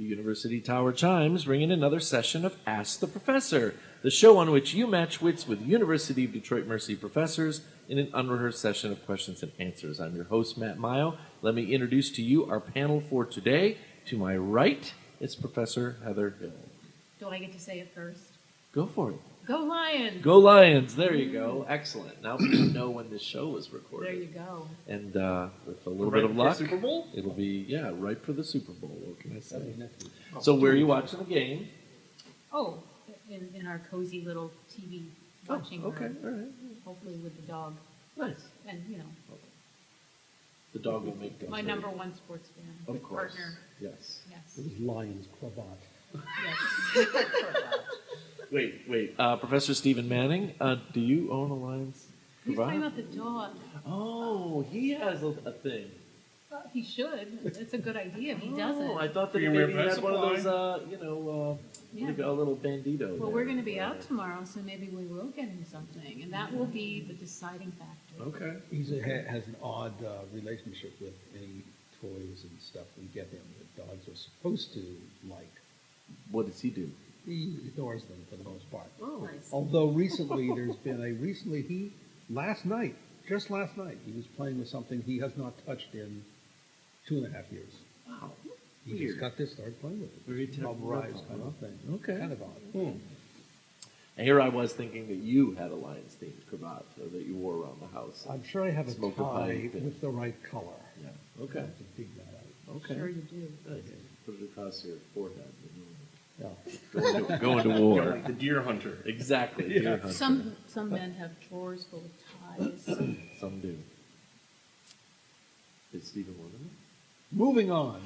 The University Tower chimes ring in another session of Ask the Professor, the show on which you match wits with University of Detroit Mercy professors in an unrehearsed session of questions and answers. I'm your host, Matt Maio. Let me introduce to you our panel for today. To my right, it's Professor Heather Hill. Do I get to say it first? Go for it. Go Lions! Go Lions! There you go. Excellent. Now people know when this show was recorded. There you go. And with a little Right bit of luck, Super Bowl? it'll be, right for the Super Bowl. What can I say? So where are you watching the game? Oh, in our cozy little TV watching okay, room. all right. Hopefully with the dog. Nice. And, The dog will make my number one sports fan. Of course. Partner. Yes. Yes. It was Lions cravat. Yes. Wait. Professor Stephen Manning, do you own a Lions He's cravat? talking about the dog. Oh, he has a thing. He should. It's a good idea if he Oh, doesn't. I thought that Premier maybe he had one of those, Yeah. a little bandito. Well, there. we're going to be out tomorrow, so maybe we will get him something, and that will be the deciding factor. Okay. He has an odd relationship with any toys and stuff we get him that dogs are supposed to like. What does he do? He ignores them for the most part. Oh, Although recently, just last night, he was playing with something he has not touched in 2.5 years. wow. He Weird. just got this, started playing with it. Very Rubberized temperamental, kind of thing. Okay. Kind of odd. And here I was thinking that you had a Lions themed cravat that you wore around the house. I'm sure I have a Smoke a tie pipe and- with the right color. Yeah. Okay. I have to dig that out. Okay. Sure you do. Nice. Put it across your forehead. Yeah. Going to You're war. like the deer hunter. Exactly. Deer hunter. Some men have drawers full of ties. Some do. Is Stephen one of them? Moving on.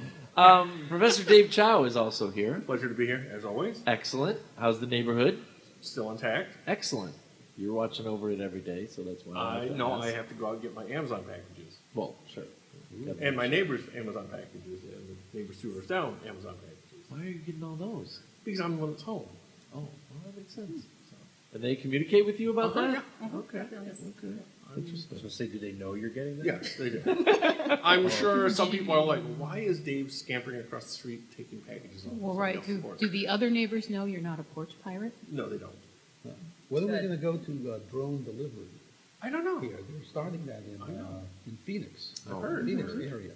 Professor Dave Chow is also here. Pleasure to be here, as always. Excellent. How's the neighborhood? Still intact. Excellent. You're watching over it every day, so that's why I I have to go out and get my Amazon packages. Well, sure. And my neighbor's Amazon packages, and the neighbor's 2 doors down Amazon packages. Why are you getting all those? Because I'm the one that's home. Oh, well, that makes sense. And they communicate with you about that? Yeah. Okay. Okay. Interesting. So say, do they know you're getting them? Yes, they do. I'm sure some people are like, why is Dave scampering across the street taking packages off? Well, somebody right. else's Do, porch? do the other neighbors know you're not a porch pirate? No, they don't. When are we going to go to drone delivery I don't know. here? They're starting that I know. in Phoenix. I've heard. Phoenix area.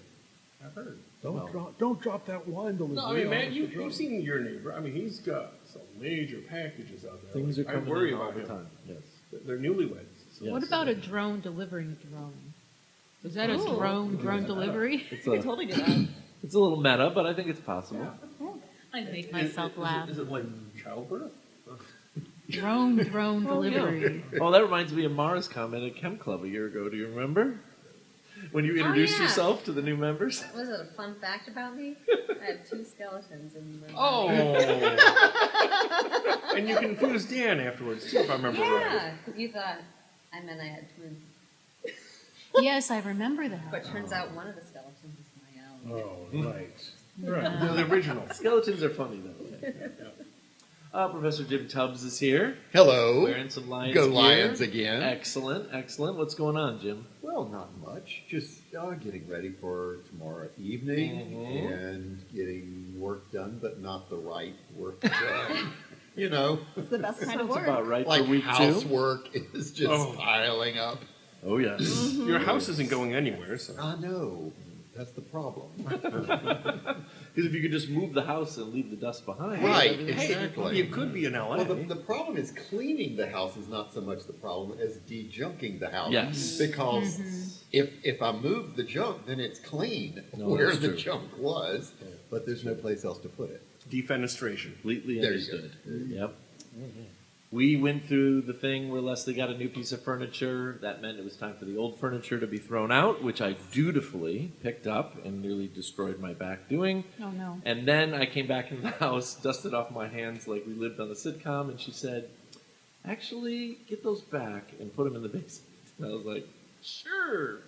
I've heard. Don't drop that wine delivery. No, I mean, man, off the you've drone. seen your neighbor. I mean, he's got some major packages out there. Things are I coming worry in about all the him. time. Yes. They're newlyweds. So Yes. What about a drone delivering a drone? Is that a Oh. drone delivery? It's We a, could totally do that. it's a little meta, but I think it's possible. I make Is- myself laugh. Is it like childbirth? Drone delivery. Oh, that reminds me of Mara's comment at Chem Club a year ago. Do you remember? When you introduced yeah. yourself to the new members? Was it a fun fact about me? I have 2 skeletons in my Oh! And you confused Dan afterwards, too, if I remember right. Yeah, because you thought I meant I had twins. Yes, I remember that. But turns out one of the skeletons is my own. Oh, right. Right. The original. Skeletons are funny, though. Professor Jim Tubbs is here. Hello. Wearing some Lions Go gear. Lions again. Excellent, excellent. What's going on, Jim? Well, not much. Just getting ready for tomorrow evening Mhm. and getting work done, but not the right work done. You know, It's the best kind of Sounds work. about right like for week 2. housework is just Oh. piling up. Oh, yes. Your house isn't going anywhere, so. I know. That's the problem. Because if you could just move the house and leave the dust behind. Right, everything's- exactly. You could be in LA. Well, the problem is cleaning the house is not so much the problem as de-junking the house. Yes. Because if I move the junk, then it's clean No, where that's the true. junk was, but there's no place else to put it. Defenestration. Completely There you go. understood. Yep. We went through the thing where Leslie got a new piece of furniture. That meant it was time for the old furniture to be thrown out, which I dutifully picked up and nearly destroyed my back doing. Oh no. And then I came back in the house, dusted off my hands like we lived on a sitcom, and she said, actually, get those back and put them in the basement. And I was like, sure.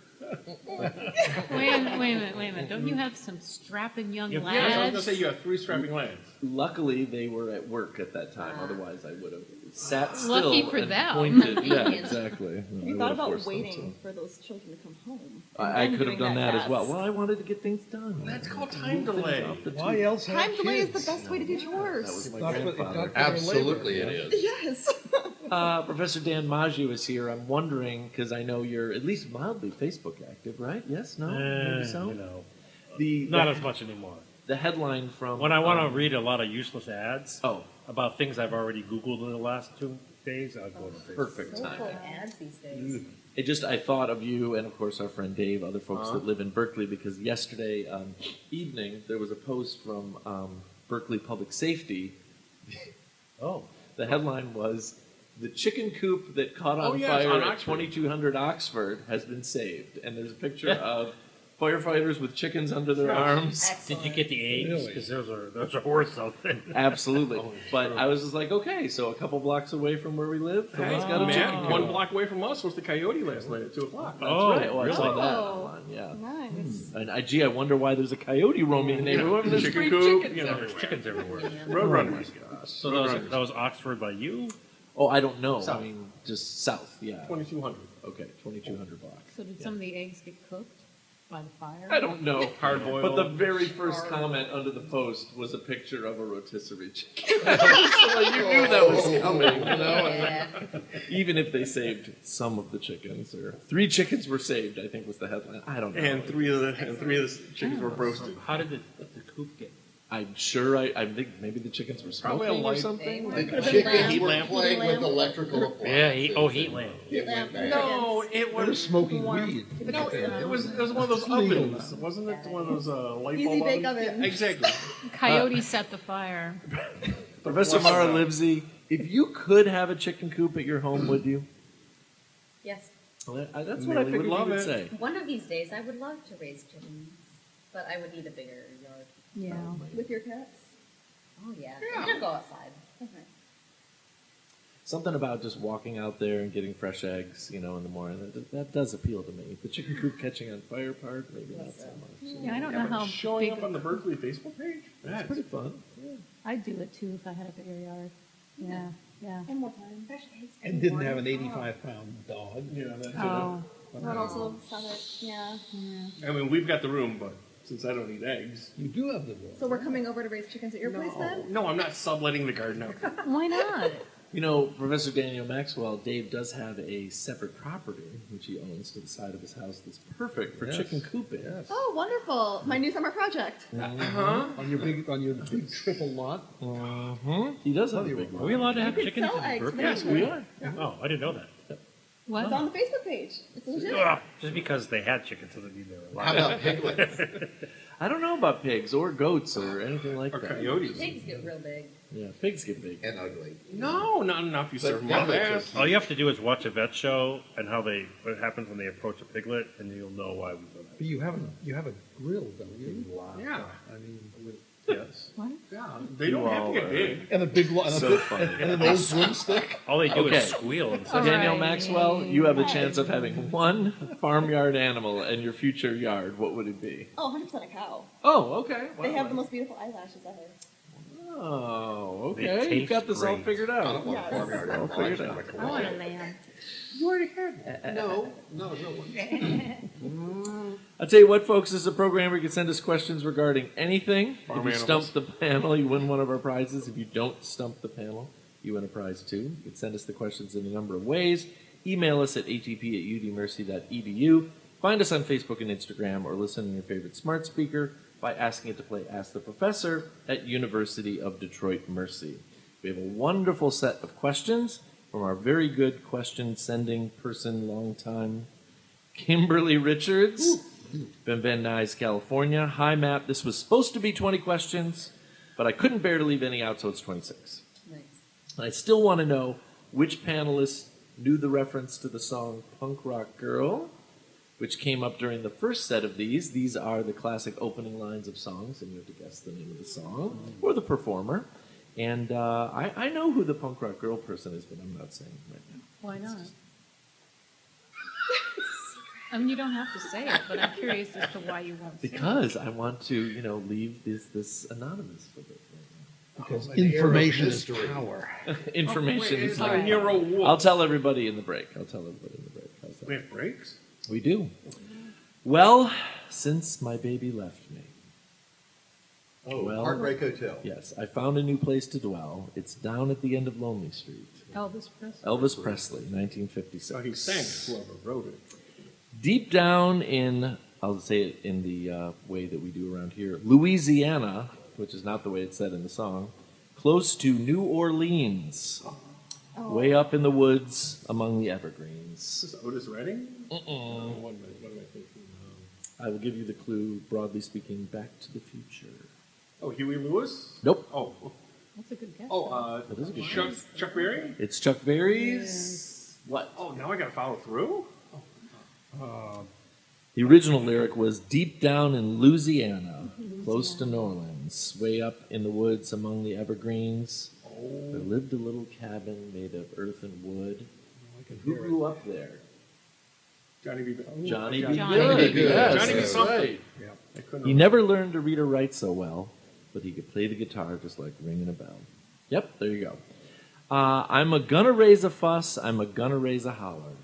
Wait a minute. Don't you have some strapping young Yeah, I was going to lads? say you have 3 strapping lads. Luckily, they were at work at that time. Otherwise, I would have sat still Lucky for and them. pointed. Yeah, exactly. No, We I thought would've about forced them waiting to. for those children to come home. I and could have doing done that as well. task. Well, I wanted to get things done. That's called time Move things delay. off the Why tube. else have Time delay is the kids? best way to do That chores. was my Not for- grandfather. not for their Absolutely labor. it is. Yes. Professor Dan Maggio is here. I'm wondering, because I know you're at least mildly Facebook active, right? Yes? No? Maybe so? You know, The, not the, as much anymore. the headline from... When I want to read a lot of useless ads Oh, about things I've already Googled in the last 2 days, I'll go to Facebook. perfect So time. full of ads these days. I thought of you and, of course, our friend Dave, other folks that live in Berkeley, because yesterday evening there was a post from Berkeley Public Safety. Oh. The headline was, "The chicken coop that caught on yes, fire on at Oxford. 2200 Oxford has been saved." And there's a picture of firefighters with chickens under their arms. Excellent. Did you get the eggs? Really? Because those are worth something. Absolutely. Oh, it's But true. I was just like, okay, so a couple blocks away from where we live, Hey, someone's got a chicken man, coop. 1 block away from us was the coyote last night at 2 o'clock. That's Oh, right. Well, I saw really? that Oh. online, yeah. Nice. And I wonder why there's a coyote roaming the neighborhood. Yeah, There's chicken three coop, chickens you know, everywhere. There's chickens everywhere. Roadrunners. So that was Oxford by you? Oh, I don't know. South. I mean, just south, yeah. 2200. Okay, 2200 blocks. So did some of the eggs get cooked by the fire? I don't know. Hard boiled. But the very first comment under the post was a picture of a rotisserie chicken. So you knew that was coming, you know? Yeah. Even if they saved some of the chickens, or 3 chickens were saved, I think was the headline. I don't know. And three of the chickens were roasted. How did the coop get? I'm sure I think maybe the chickens were Probably a smoking or light- something. The Could've been chickens lamb. were lamp. playing with Lamp. electrical appliances. Yeah, heat lamp. Heat lamp. No, it They're was smoking Warm. weed. no, it was one of those ovens, wasn't it? One of those light bulb Easy bake ovens? ovens. Yeah, exactly. Coyote set the fire. Professor Mara Livezey, if you could have a chicken coop at your home, would you? Yes. Well, that's what I Millie would figured you love would it. say. One of these days, I would love to raise chickens, but I would need a bigger yard. Yeah. With your cats? Oh yeah, Yeah. we could go outside. Okay. Something about just walking out there and getting fresh eggs, in the morning. That does appeal to me. The chicken coop catching on fire part, maybe not so much. Yeah, I don't Yeah, know but how showing big. up on the Berkeley Facebook page? It's That's pretty fun. I'd do it too if I had a bigger yard. Yeah. Yeah. One more time. Fresh eggs. And every didn't have an morning. 85-pound dog. yeah, that's Oh. That also saw that. Yeah. it. I mean, we've got the room, but since I don't eat eggs. You do have the dog. So we're coming over to raise chickens at your place then? No, I'm not subletting the garden out. Why not? Professor Danielle Maxwell, Dave does have a separate property which he owns to the side of his house that's perfect for Yes. chicken cooping. Yes. Oh, wonderful. My new summer project. On your big triple lot. He does have a big Are one. we allowed to have can chickens sell in eggs, Berkeley? yes, We are. Oh, I didn't know that. What? It's on the Facebook page. It's legit. Ugh, just because they had chickens doesn't mean they were How allowed. about piglets? I don't know about pigs or goats or anything like Or that. coyotes. Pigs get real big. Yeah, pigs get big. And ugly. No, not enough. You But serve them up piglets ass. are All you have to do is watch a vet show and what happens when they approach a piglet, and you'll know why we do But you have a grill, don't you? Yeah. I mean, with, Yes. What? Yeah, they don't have to get big. and a big lot, and, So a funny. and an old broomstick. All they do Okay. is squeal and All say, Danielle right. Maxwell, you have the chance of having one farmyard animal in your future yard. What would it be? Oh, 100% a cow. Oh, okay. They have the most beautiful eyelashes ever. Oh, They okay. You've got taste this all great. figured I don't out. want Yes. a farmyard animal. I'll figure it I out. like a I want a lion. lamb. You already had. No, not a real one. I'll tell you what, folks, this is a program where you can send us questions regarding anything. Farm if you animals. stump the panel, you win one of our prizes. If you don't stump the panel, you win a prize too. You can send us the questions in a number of ways. Email us at atp@udmercy.edu. Find us on Facebook and Instagram, or listen on your favorite smart speaker by asking it to play Ask the Professor at University of Detroit Mercy. We have a wonderful set of questions from our very good question sending person, long time, Kimberly Richards, from Van Nuys, California. Hi, Matt. This was supposed to be 20 questions, but I couldn't bear to leave any out, so it's 26. Nice. And I still want to know which panelists knew the reference to the song Punk Rock Girl, which came up during the first set of these. These are the classic opening lines of songs, and you have to guess the name of the song or the performer. And I know who the Punk Rock Girl person is, but I'm not saying it right now. Why not? I mean, you don't have to say it, but I'm curious as to why you won't say it. Because I want to, leave this anonymous for a bit. Because An air of information is mystery. power. Information Wait, is it's not. like Nero Wolf. I'll tell everybody in the break. How's that? We have breaks? We do. Well, since my baby left me, Oh, Well- Heartbreak Hotel. yes, I found a new place to dwell. It's down at the end of Lonely Street. Elvis Presley. Elvis Presley, 1956. So he sang, whoever wrote it. Deep down in, I'll say it in the way that we do around here, Louisiana, which is not the way it's said in the song, close to New Orleans, way up in the woods among the evergreens. Is this Otis Redding? Mm-mm. What am I thinking? I will give you the clue, broadly speaking, Back to the Future. Oh, Huey Lewis? Nope. Oh, That's a good guess. That is a good Chuck Berry? It's Chuck Berry's. What? Oh, now I gotta follow through? The original lyric was deep down in Louisiana, close to New Orleans, way up in the woods among the evergreens. There lived a little cabin made of earth and wood. Who grew up there? Johnny B. Johnny B. Good. Johnny Good. Yes, Johnny B. that's something. right. Yeah. I couldn't He never learned to read or write so well, but he could play the guitar just like ringing a bell. Yep, there you go. I'm a gonna raise a fuss. I'm a gonna raise a holler.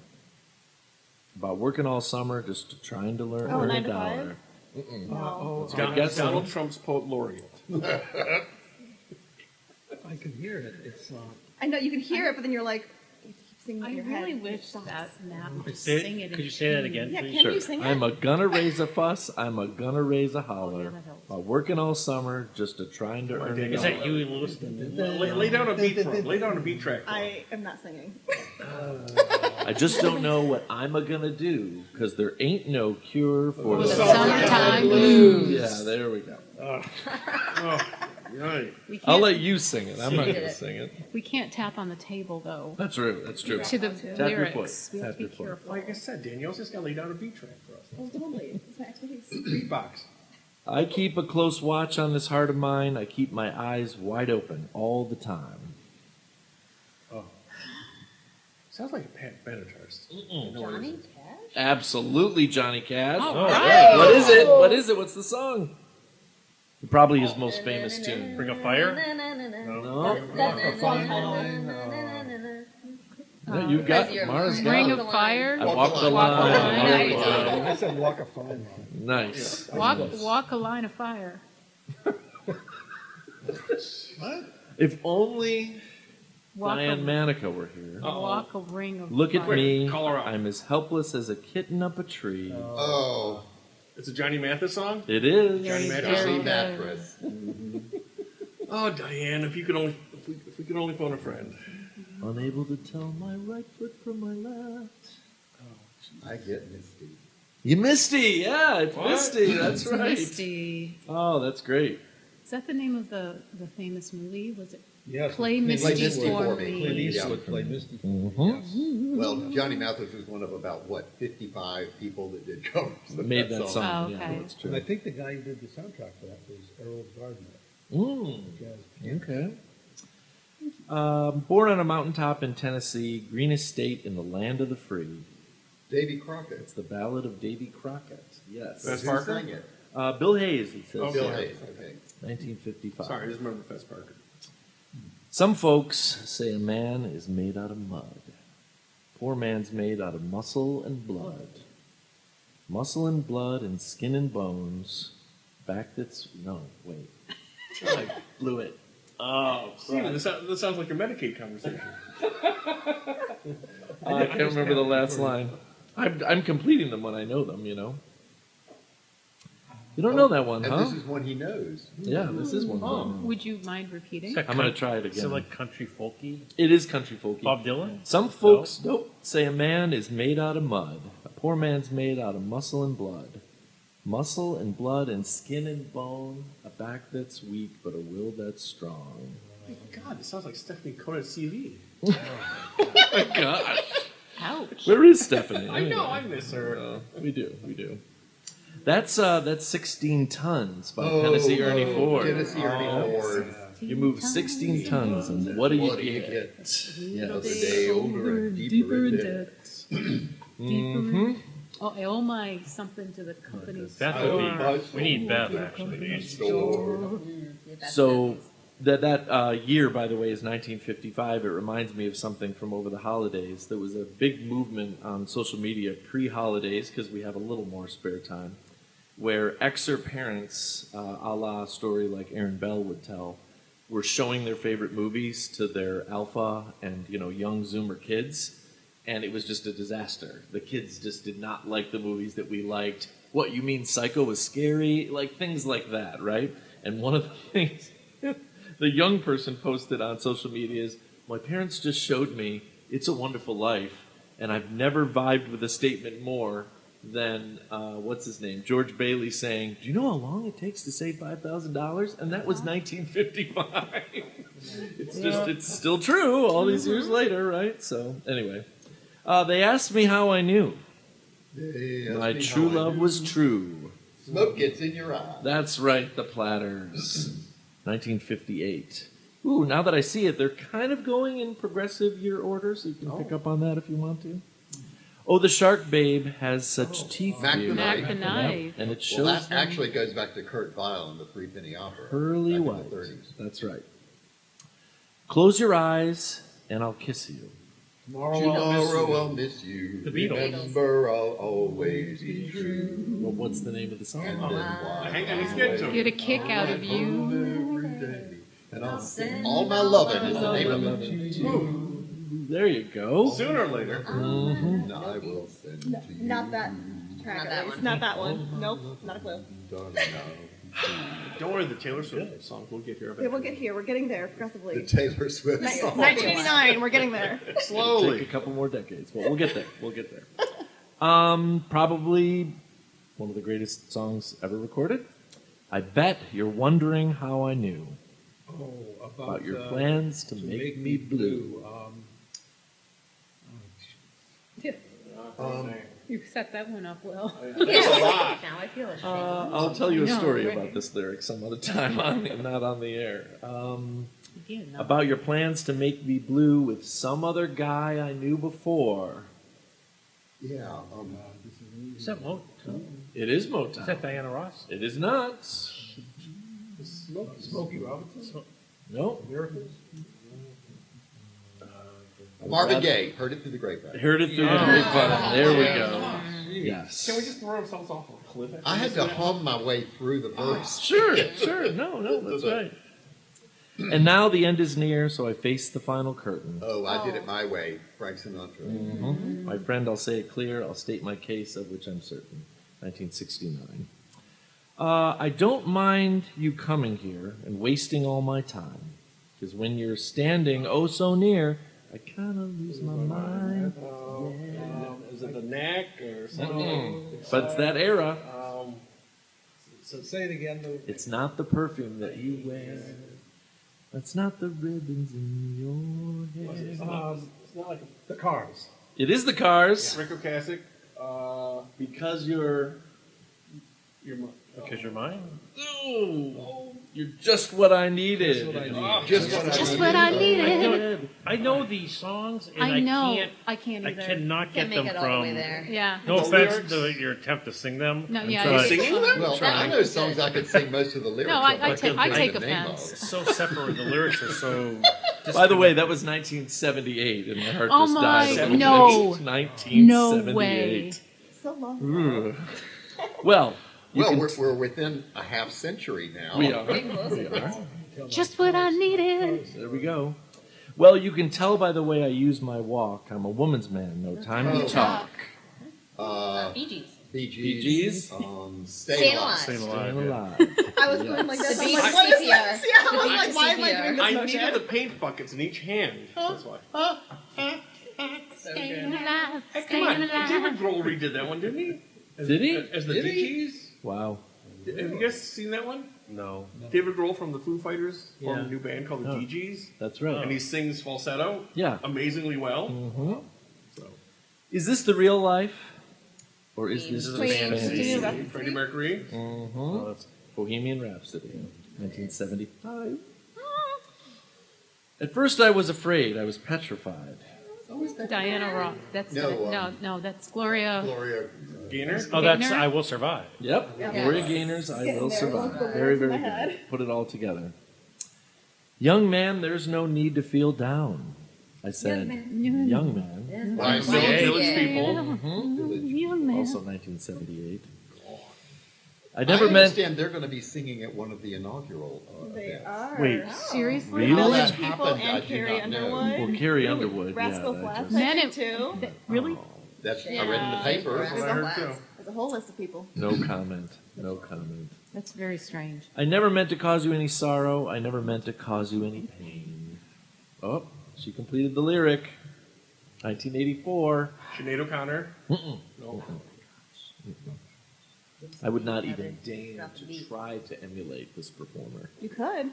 About working all summer just trying to learn Oh, earn 9 a to 5? dollar. No. I guess so. Donald Trump's poet laureate. I can hear it. It's I know you can hear it, but then you're like, you keep singing I in your really head. wish Stop. that Matt would Say it- sing it. could in you say that tune. again? Yeah, please? can Sure. you sing it? I'm a gonna raise a fuss. I'm a gonna raise a holler. Yeah, that helps. About working all summer just to trying to earn a Is Is dollar. that Huey Lewis? Lay down a beat for him. Lay down a beat track for him. I am not singing. I just don't know what I'm a gonna do because there ain't no cure for The the summertime blues. Yeah, there we go. Right. We I'll can't, let you sing it. I'm not Sing gonna it. sing it. we can't tap on the table though. That's true. That's true. To the your lyrics, foot. we have Tap to be your foot. careful. Like I said, Danielle's just gotta lay down a beat track for us. Oh, totally. It's my expertise. Beatbox. I keep a close watch on this heart of mine. I keep my eyes wide open all the time. Sounds like a Pat Benatar artist. Johnny Cash? Absolutely, Johnny Cash. All What right. is it? What is it? What's the song? Probably his most famous tune. Bring a fire? No, fine line. no you got Because Mars. you're- Ring got of it. fire. I walk the Walk the line. line. walk the line. I said walk a fine line. Nice. Walk a line of fire. If only Walk Diane a, Manica were here. walk a ring of Look at fire. me. Call her out. I'm as helpless as a kitten up a tree. Oh, It's a Johnny Mathis song? It is. Johnny Very, Mathis. very mattress. Oh, Diane, if we could only phone a friend. Unable to tell my right foot from my left. I get misty. You Misty, yeah, it's What? Misty. That's right. Misty. Oh, that's great. Is that the name of the famous movie? Was it Yes. Play Clint Misty Eastwood. for me. Clint Me? Eastwood played Misty for me. Mhm. Yes. Well, Johnny Mathis was one of about, 55 people that did covers of Made that song. Oh, Yeah, okay. that's And I true. think the guy who did the soundtrack for that was Errol Gardner. Mm, Jazz pianist. okay. Born on a mountaintop in Tennessee, green estate in the land of the free. Davy Crockett. It's the Ballad of Davy Crockett. Yes. That's Who Parker? sang it? Bill Hayes, it says. Oh, Bill here. Hayes, okay. 1955. Sorry, I just remember Fess Parker. Some folks say a man is made out of mud. Poor man's made out of muscle and blood. Muscle and blood and skin and bones. Back that's. No, wait. I blew it. Oh, Steven, this sounds like a Medicaid conversation. I can't remember the last line. I'm completing them when I know them, you know. You don't know that one, And huh? this is one he knows. Yeah, this is one. Oh. Would you mind repeating? Is that I'm gonna coun- try it Is it again. like country folky? It is country folky. Bob Dylan? Some folks say a man is made out of mud. A poor man's made out of muscle and blood. Muscle and blood and skin and bone. A back that's weak, but a will that's strong. God, this sounds like Stephanie Conant's CV. My gosh. Ouch. Where is Stephanie? I know, I miss her. We do. That's 16 tons by Tennessee Ernie Ford. Tennessee Ernie Ford. You move 16 tons, and what do you What do you get? get? Yes. Another day older and deeper in debt. Mm-hmm. Oh, I owe my something to the company's. Beth Oh, would be. Buzz. We need Beth, actually. Store. So That year, by the way, is 1955. It reminds me of something from over the holidays. There was a big movement on social media pre-holidays, because we have a little more spare time, where exer parents, a la a story like Aaron Bell would tell, were showing their favorite movies to their alpha and young Zoomer kids, and it was just a disaster. The kids just did not like the movies that we liked. What, you mean Psycho was scary? Like things like that, right? And one of the things the young person posted on social media is, my parents just showed me It's a Wonderful Life, and I've never vibed with a statement more than, what's his name, George Bailey saying, do you know how long it takes to save $5,000? And that was 1955. It's still true all these years later, right? So, anyway. They asked me how I knew. My true love was true. Smoke gets in your eye. That's right, the Platters. 1958. Ooh, now that I see it, they're kind of going in progressive year order, so you can pick up on that if you want to. Oh, the Shark Babe has such teeth. Mac dear. the Mac Knife. the Knife. And it shows Well, that them actually goes back to Kurt Weill and the Three Penny Opera. pearly back in white. the 30s. That's right. Close your eyes, and I'll kiss you. Tomorrow I'll miss you. The Beatles. Remember, I'll always be true. Well, what's the name of the song? And then why Hang on, he's getting to it. Get a kick out of you. every day. And I'll send all my loving is the name of it. There you go. Sooner or later. Mm-hmm. And I will send to you. Not that track, Not at that least. one. Not that one. Nope, not a clue. Darling, Don't worry, the Taylor Swift song will get here Yeah, eventually. we'll get here. We're getting there the progressively. Taylor Swift song. 1989, we're getting there. Take a Slowly. couple more decades. Well, we'll get there. We'll get there. Probably one of the greatest songs ever recorded. I bet you're wondering how I knew Oh, about your plans to make me blue. You set that one up well. Now I feel ashamed. I'll tell you a I know, story right? about this lyric some other time, not on the air. Yeah, no. About your plans to make me blue with some other guy I knew before. Yeah. Is that Motown? It is Is Motown. that Diana Ross? It is not. Smokey Robinson, No. Miracles. Marvin Gaye, heard it through the grapevine. Heard it through the grapevine. There we go. Yes. Can we just throw ourselves off a cliff? I had to hum my way through the verse. Sure. No, that's right. And now the end is near, so I face the final curtain. Oh, I did it my way, Frank Sinatra. Mhm. My friend, I'll say it clear. I'll state my case, of which I'm certain. 1969. I don't mind you coming here and wasting all my time, because when you're standing oh so near, I kind of lose my mind. Is it the neck or something? But it's that era. So say it again. It's not the perfume that you wear. That's not the ribbons in your hair. It's not like The Cars. It is the Cars. Rick Ocasek. Because you're... Because you're mine? Ooh, you're just what I needed. Just what Just what I needed. I know these songs, and I know. can't. I can't I either. cannot get Can't make them it all the way from. there. Yeah. No The offense lyrics? to your attempt to sing them. No, I'm yeah. trying. Singing them? Well, I know songs I could sing most of the lyrics No, of. I but take- couldn't I think take of the name of. offense. It's so separate. The lyrics are so. By the way, that was 1978, and my heart Oh just my- died. a little no. bit. 1978. No way. So long. Ooh. Well, you Well, can we're within a half century now. we are. Getting closer. We are. Just what I needed. There we go. Well, you can tell by the way I use my walk. I'm a woman's man. No time to Oh. talk. Bee Gees. Bee Bee Gees. Gees. Stay Stay Alive. Alive. Staying Staying alive. yeah. alive. I was going like this. The I'm beat like, what is CPR. this? Yeah, I The was beat like, why am I CPR. doing this I motion? needed the paint buckets in each hand. That's why. Staying alive. Hey, come Staying on. alive. David Grohl redid that one, didn't he? Did he? As the Did Bee he? Gees? Wow. Have you guys seen that one? No. David Grohl from the Foo Fighters formed Yeah. a new band called the Oh. Bee Gees, That's right. and he sings falsetto Yeah. amazingly well. hmm So. Is this the real life? Or is this just Wait, fantasy? Bohemian Rhapsody? Freddie Mercury. Mhm. Bohemian Rhapsody, 1975. At first I was afraid. I was petrified. Diana Ross. That's No, no, that's Gloria. Gloria. Gaynor. Oh, that's Gaynor? I Will Survive. Yep. Yeah. Gloria Gaynor's I Getting Will there. Survive. Those Very, words in very my good. head. Put it all together. Young man, there's no need to feel down. I said, young man. Yes, By Village People. Young man. Also 1978. I I never meant. understand they're going to be singing at one of the inaugural They events. are. Wait, Seriously? Really? How Village that People happened, I and do Carrie not know. Underwood. well, Carrie Underwood. Rascal yeah, Flatts, that I Man, think, too. Really? That's I read in the paper. That's what I heard too. There's a whole list of people. no comment. No comment. That's very strange. I never meant to cause you any sorrow. I never meant to cause you any pain. Oh, she completed the lyric. 1984. Sinead O'Connor. Mm-mm. No. I would not even deign Drop the to beat. try to emulate this performer. You could.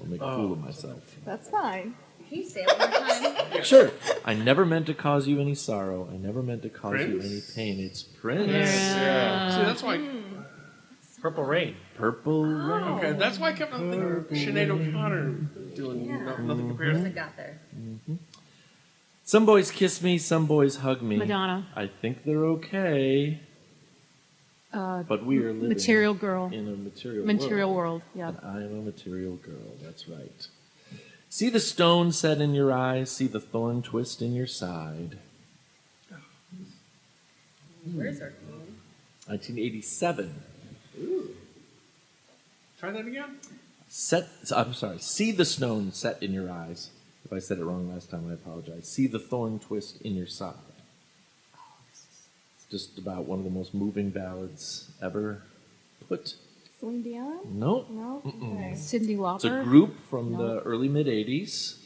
I'll make a fool of myself. That's fine. Can you say it one more time? Sure. I never meant to cause you any sorrow. I never meant to cause you any Prince? pain. It's Prince. Yeah. See, that's why. Purple Rain. Purple Rain. Okay, that's why I kept on thinking Sinead O'Connor doing nothing compared. Hasn't got there. Some boys kiss me, some boys hug me. Madonna. I think they're okay, but we are living Material Girl. in a material Material world. World. Yeah. And I am a material girl. That's right. See the stone set in your eyes. See the thorn twist in your side. Where's our phone? 1987. Try that again. I'm sorry. See the stone set in your eyes. If I said it wrong last time, I apologize. See the thorn twist in your side. It's just about one of the most moving ballads ever put. Celine Dion? No. No? Okay. Cindy Lauper. It's a group from No. the early mid '80s.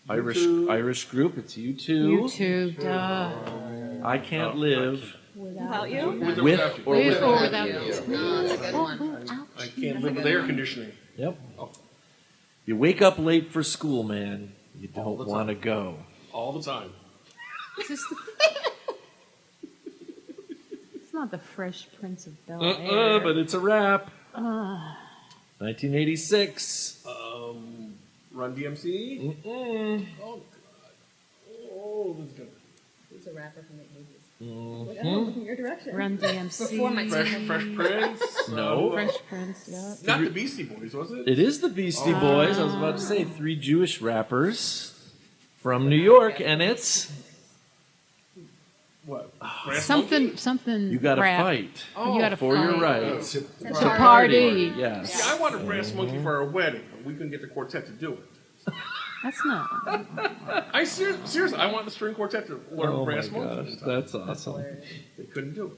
U2. Irish group. It's U2. YouTube. Duh. I can't live Without you? With with or With or without. without Oh, that's a good one. I can't live with air conditioning. Yep. You wake up late for school, man. You All don't the want to time. go. All the time. Is this the... It's not the Fresh Prince of Bel Air. But it's a wrap. 1986. Run DMC. Mm-mm. Oh God. Oh, that's good. Who's a rapper from the 80s? Look, I'm looking in your direction. Run DMC. Before my Fresh Prince. No. Fresh Prince. Yeah. Not the Beastie Boys, was it? It is the Beastie Boys. I was about to say 3 Jewish rappers from New York, and it's What? Brass Something. Something. You Gotta rap. Fight You gotta for your fight. rights. To To party. Yes. See, I wanted Brass Monkey for our wedding, but we couldn't get the quartet to do it. That's not. Seriously, I want the string quartet to learn Oh my Brass Monkey. gosh, that's awesome. They couldn't do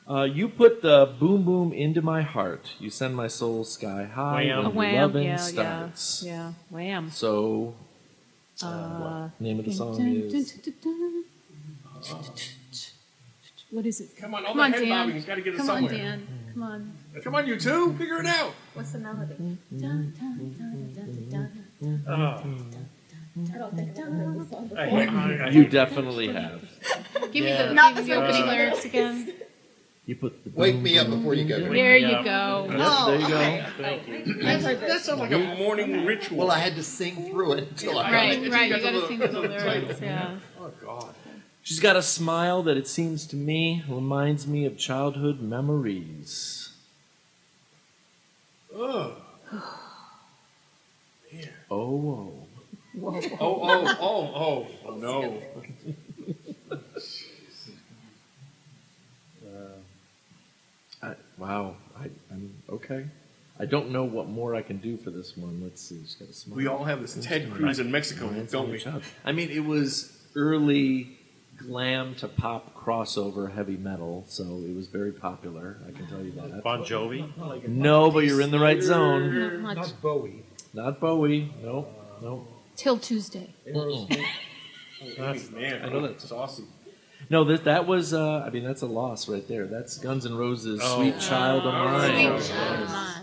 it. You put the boom boom into my heart. You send my soul sky high Wham. when Wham. loving Yeah. starts. Yeah. Yeah. Wham. So, what name of the song is? What is it? Come on, all Come the on, head Dan. bobbing has got to get us Come on, somewhere. Dan. Come on. Come on, you two, figure it out. What's the melody? Oh, I don't think I've heard this song I before. hate You definitely have. Give me the, Not give me the the opening song. lyrics again. You put the Wake boom me up boom before you go. into- There you Yeah. go. Yep, Oh, there you go. okay. thank you. I've heard That this. sounds like a morning ritual. Well, I had to sing through it until I got Right, it. right. got You got to to sing the- the the lyrics. title. Yeah. Oh God. She's got a smile that it seems to me reminds me of childhood memories. Ugh. Oh, Oh no. wow. I'm okay. I don't know what more I can do for this one. Let's see. She's got a smile. We all have this Ted Cruz in Mexico, Reminds don't me we? of child- I mean, it was early glam to pop crossover heavy metal, so it was very popular. I can tell you that. Bon Jovi. No, but you're in the right zone. Not Not Bowie. Not Bowie. Nope. Nope. till Tuesday. Aerosmith. Man, I know that's- that's awesome. No, that was. I mean, that's a loss right there. That's Guns N' Roses' Oh. "Sweet Child of Mine." Sweet child of mine.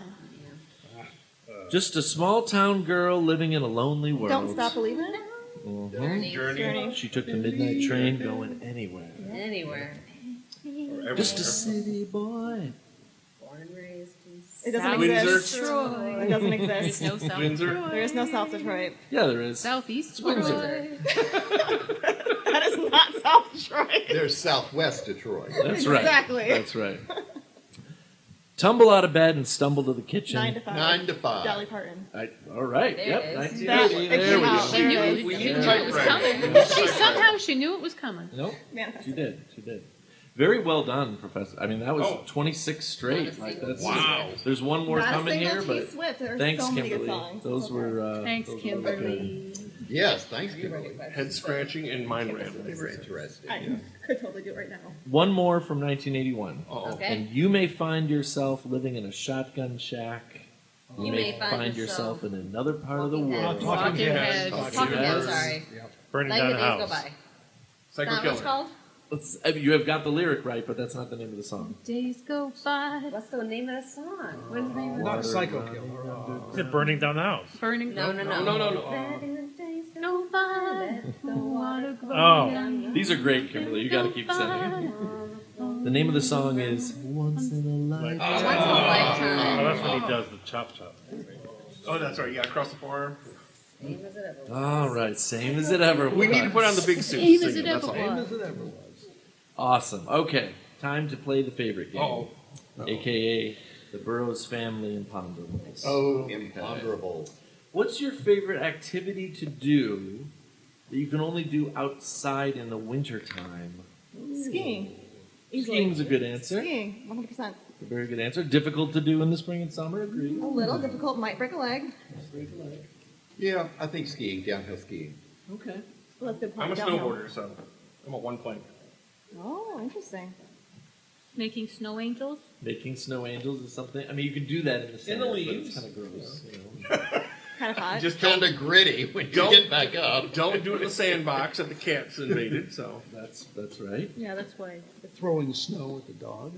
Just a small town girl living in a lonely world. Don't stop believing. Mhm. Journey. She took the midnight train going anywhere. Anywhere. Just a city boy. Born and raised in It doesn't South Windsor. exist. Detroit. It doesn't There's exist. no South Windsor. Detroit. There is no South Detroit. Yeah, there is. Southeast Windsor. Detroit. That is not South Detroit. There's Southwest Detroit. That's right. Exactly. That's right. Tumble out of bed and stumble to the kitchen. 9 to 5. 9 to 5. Dolly Parton. All right. There Yep. it is. 1980. It There came we out. go. She knew There it. it We She need knew to it type was right. coming. Somehow she knew it was coming. Nope. Manifest. She did. She did. Very well done, Professor. I mean, that was Oh. 26 straight. Not a Like single that's Wow. There's one more Not a coming single here, but T-Swift. There are thanks, so many good Kimberly. songs. Those Okay. were. Thanks, those were really good. Kimberly. Yes, thanks, You were Kimberly. good question. Head scratching and mind rambling. They were interesting. I could totally do it right now. One more from 1981. Uh-oh. Okay. And you may find yourself living in a shotgun shack. You may find yourself in another part of the Talking world. Heads. Talking Heads. Talking Heads, Heads. sorry. Burning Letting down the a days go house. by. Psycho Not what it's Killer. called? I mean, you have got the lyric right, but that's not the name of the song. Days go by. What's the name of the song? What is the name of Not the Psycho Killer. Is it burning down the house? Burning. No. No. Go by. Water go Oh. down. These are great, Kimberly. You got to keep singing. The name of the song is Once in a Lifetime. Once in a Oh, lifetime. that's when he does the chop chop. Oh, that's right. Yeah, across the bar. Same as it ever was. All right, same as it ever was. We need to put on the big suit. Same as singing, it that's ever all. was. As it ever was. Awesome. Okay, time to play the favorite game, Oh. aka the Burroughs Family Imponderables. Oh, imponderable. What's your favorite activity to do that you can only do outside in the wintertime? Skiing. Easily. Skiing's a good answer. Skiing. 100%. A very good answer. Difficult to do in the spring and summer. Agreed. A little difficult. Might break a leg. Yeah, I think skiing, downhill skiing. Okay. Well, that's a good I'm a point. Downhill. snowboarder, so I'm a one plank. Oh, interesting. Making snow angels. Making snow angels is something. I mean, you can do that in the sand, but leaves. it's kind of gross. You know? Kind of hot. Just Kind of gritty when you Don't- get back up. don't do it in the sandbox that the cat's invaded. So That's right. Yeah, that's why. Throwing snow at the dog.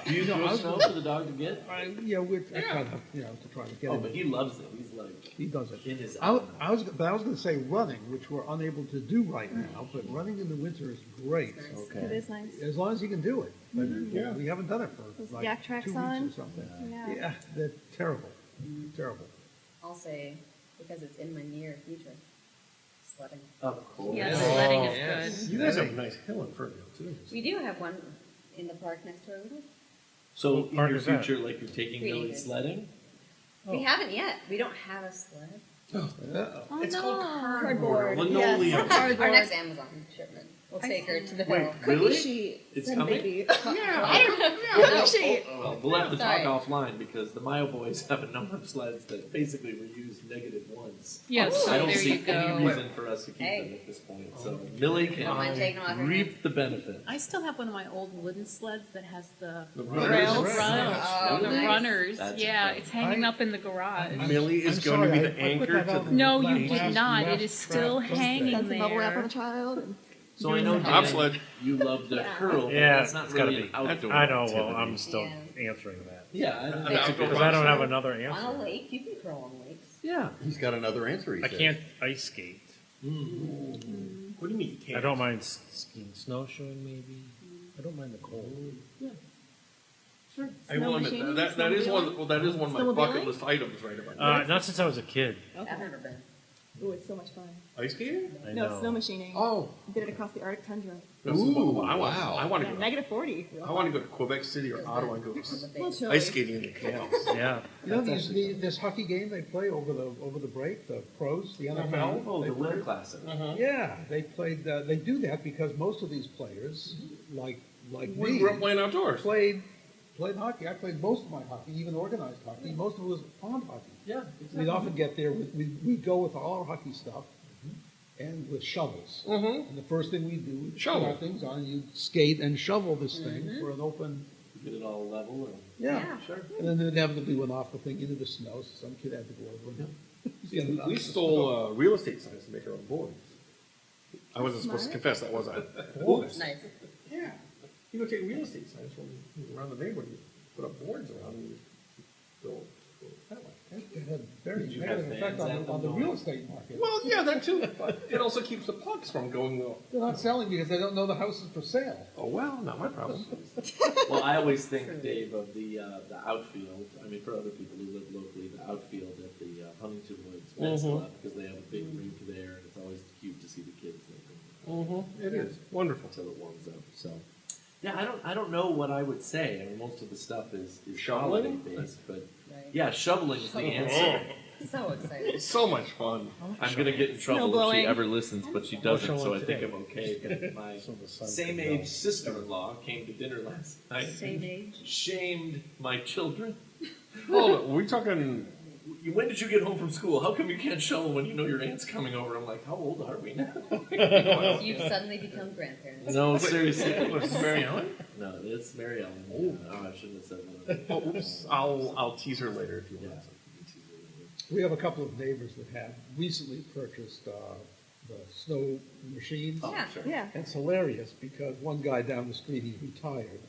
Do you throw snow for the dog to get? Yeah, I try to, to try to get Oh, him. but he loves it. He's like He does it. in his. I was going to say running, which we're unable to do right now, but running in the winter is great. It Okay. is nice. As long as you can do it. But Yeah. we haven't done it for Those like yak tracks 2 weeks on? or something. Yeah. Yeah, they're terrible. Terrible. I'll say, because it's in my near future, sledding. Of course. Yes, Oh, sledding yes. is good. you guys have a nice hill in front of you too. We do have one in the park next to our little. So What in park your is that? future, like you're taking Three Millie acres. sledding. We haven't yet. We don't have a sled. Oh, It's no. called Cardboard. Linoleum. Yes. Cardboard. Our next Amazon shipment. We'll take her to the Wait, hill. really? She It's said coming? baby. Yeah. She. Well, we'll have to Sorry. talk offline because the Mayo boys have a number of sleds that basically were used negative ones. Yes, I don't there see you go. any reason for us to keep Hey. them at this point. So Millie Don't mind taking them off can her reap the benefit. I still have one of my old wooden sleds that has the Rails. the Oh, nice. runners. That's yeah, incredible. it's hanging up in the garage. Millie is I'm going to be sorry, the I put anchor that to out the. No, you Last- did not. last It is still trap Tuesday. hanging That's a bubble wrap on there. a child. And So I know, Dan, Bobsled. you love the curl, but Yeah, that's not it's gotta really an be. outdoor I know. activity. Well, I'm still Yeah. answering that Yeah, I think An that's a outdoor good because I don't have bobsled. another On a answer. lake, you can curl on lakes. Yeah. He's got another answer, he I said. can't ice skate. What do you mean you can't? I don't mind skiing, snowshoeing maybe. I don't mind the cold. I will admit Snowmachining, that is one. snowmobiling? Well, that is one of my Snowmobiling? bucket list items right about now. Not since I was a kid. I've never been. Ooh, it's so much fun. Ice skating? I No, know. snow machining. Oh, Did it across the Arctic tundra. Ooh, I want. wow. I want Yeah, to go. negative 40. I want to go to Quebec City or Ottawa and go Well, chilly. ice skating in the canals. Yeah. You know this hockey game they play over the break, the pros, the NFL. Oh, they the Winter play- Classic. Yeah, they played. They do that because most of these players, like We me, grew up playing outdoors. played hockey. I played most of my hockey, even organized hockey. Most of it was pond hockey. Yeah, We'd often get there. We'd go with all our hockey stuff and with shovels. Mm-hmm. And the first thing we'd do is put Shovel. our things on. You'd skate and shovel this thing for an open. get it all level. And, Yeah. sure. And then inevitably went off the thing into the snow. So some kid had to go over and get it out We of the stole real estate signs to make our own boards. I wasn't supposed to confess that, was I? Oops. Nice. Yeah. You go take real estate signs from around the neighborhood, you put up boards around and you go that way. It had a very Did you have negative effect fans on at the them? real estate market. Well, yeah, that too. But it also keeps the pucks from going. They're not selling because they don't know the house is for sale. Oh well, not my problem. Well, I always think, Dave, of the outfield. I mean, for other people who live locally, the outfield at the Huntington Woods Men's Club because they have a big rink there, and it's always cute to see the kids there Mm-hmm. It is wonderful. until it warms up. So, Yeah, I don't know what I would say. I mean, most of the stuff is Shoveling? holiday based, but Right. yeah, shoveling is the answer. So excited. So much fun. I'm gonna get in trouble if she Snowblowing. ever listens, but she doesn't, so I showing think today. I'm okay. But my So the sun same could age go. sister-in-law came to dinner last night. Same age. Shamed my children. Hold on, we're talking. When did you get home from school? How come you can't shovel when you know your aunt's coming over? I'm like, how old are we now? You've suddenly become grandparents. No, seriously. Was this Mary Ellen? No, it's Mary Ellen. Oh, I shouldn't have said that. Oh, oops. I'll tease her later if you want. We have a couple of neighbors that have recently purchased the snow machines. Oh, Yeah. sure. Yeah. It's hilarious because one guy down the street, he's retired.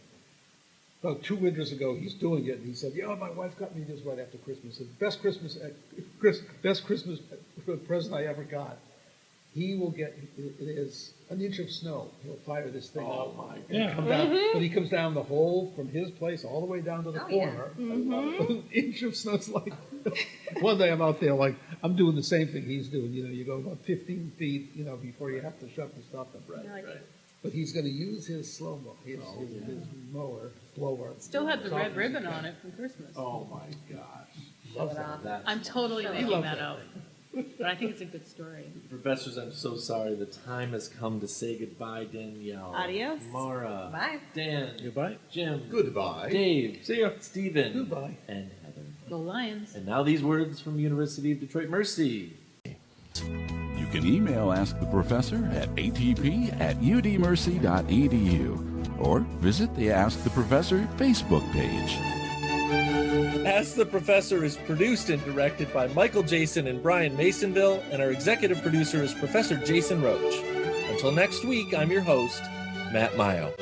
About 2 winters ago, he's doing it, and he said, "Yeah, my wife got me this right after Christmas. The best Christmas present I ever got." He will get, it is an inch of snow. He'll fire this thing Oh, out. my And come down, but he comes down the whole, from his place all the way down to the Oh, yeah. corner. An inch of snow. It's like, one day I'm out there, like, I'm doing the same thing he's doing. You know, you go about 15 feet, you know, before you have to shut the stuff up. Right, right. But he's going to use his slow mo, his mower, blower. Still had the red ribbon on it from Christmas. Oh, my gosh. Show it off. That's I'm totally He making loves that that up. But I think it's a good story. Professors, I'm so sorry. The time has come to say goodbye, Danielle. Adios. Mara. Bye. Dan. Goodbye. Jim. Goodbye. Dave. See ya. Stephen. Goodbye. And Heather. Go Lions. And now these words from University of Detroit Mercy. You can email Ask the Professor at atp@udmercy.edu or visit the Ask the Professor Facebook page. Ask the Professor is produced and directed by Michael Jason and Brian Masonville, and our executive producer is Professor Jason Roach. Until next week, I'm your host, Matt Maio.